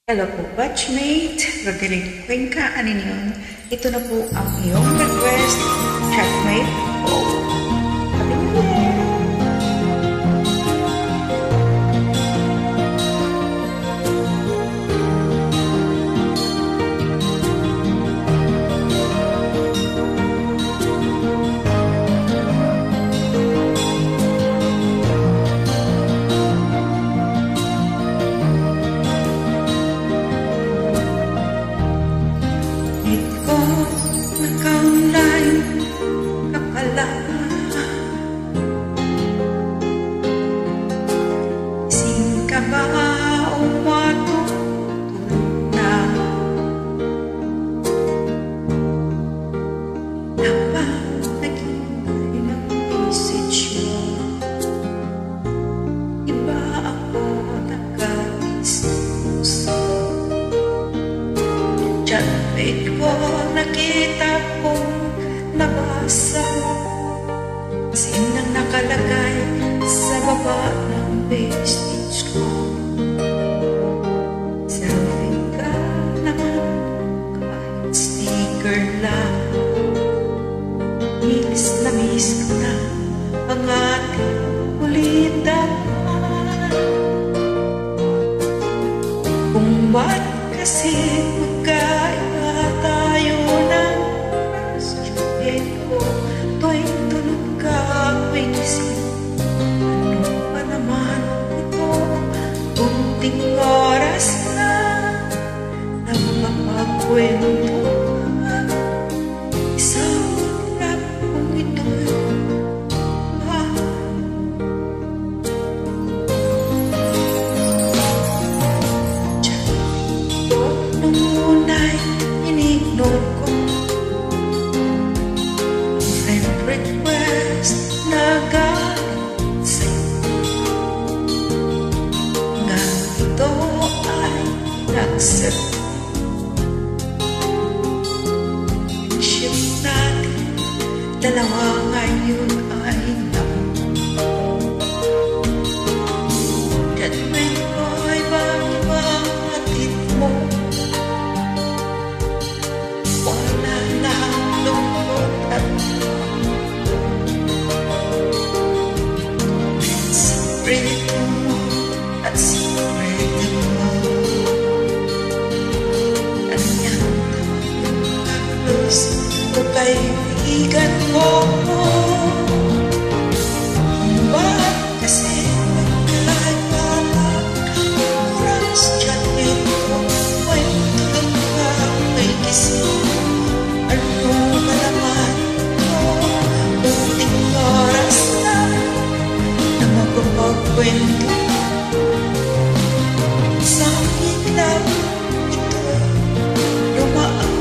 Hello po, batchmate. Roderick Cuenca, anin yun? Ito na po ang iyong request. Chatmate. Happy New Year! Chatmate ko, nakita kong nabasa sinang nakalagay sa baba ng page ko. Selfie ka naman kahit sticker lang. Miss na miss ko na ang ating ulitan. Kung ba't kasi magkaiba tayo ng chatmate ko, tuwing tulog ka ako'y gising. Ano pa naman ito, kunting oras na mapapagkwentuhan. Isang hirap kung ito'y accept. Ship natin, dalawa ngayon ay Chatmate ko ay bang-ibang hatid mo. Wala na lungkot at secret mo at secret mo. Kaibigan mo, bakit kasi nagkalagpalag oras? Chatmate ko, may tulog ka, may gising. Ano ba naman ito, kunting oras na mapapagkwento. Sa biglang ito'y lumaan.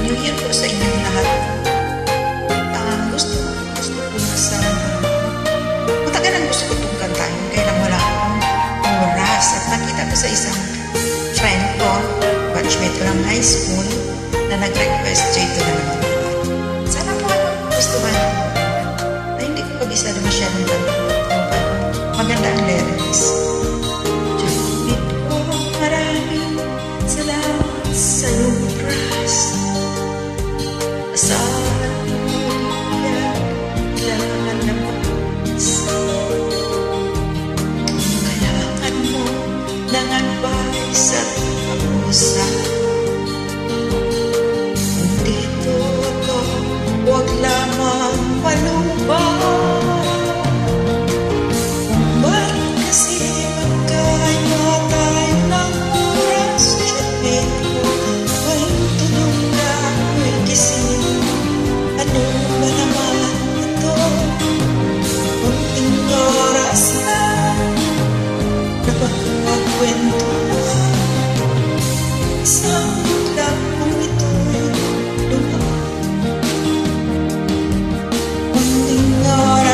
New Year po sa inyong lahat. Gusto ko na sana. Matagal gusto ko itong kantahin, kaya lang wala akong oras. At nakita ko sa isang friend ko, batchmate ko ng high school, na nag-request siya ito na naman. Sana po gustuhan. Ay, hindi ko kabisado masyadong kanta. Maganda ang lyrics. Chatmate ko, maraming salamat sa iyong trust. Asahan mo yan, kailangan labas. Kailangan mo ng advice at pag-usap. Kung dito ako, huwag lamang malubang. Kung ba't kasi magkaiba tayo ng oras? Chatmate ko, may tulog na ako'y gising. Ano ba naman ito, kunting oras na napapagkwentuhan. Isang biglang kung ito'y lumaan. Kunting oras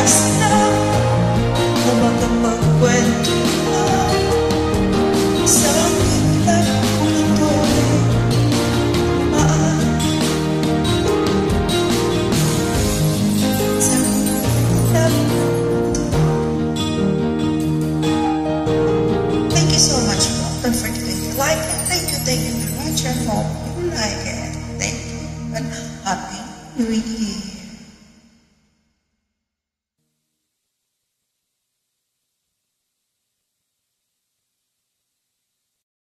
Uy,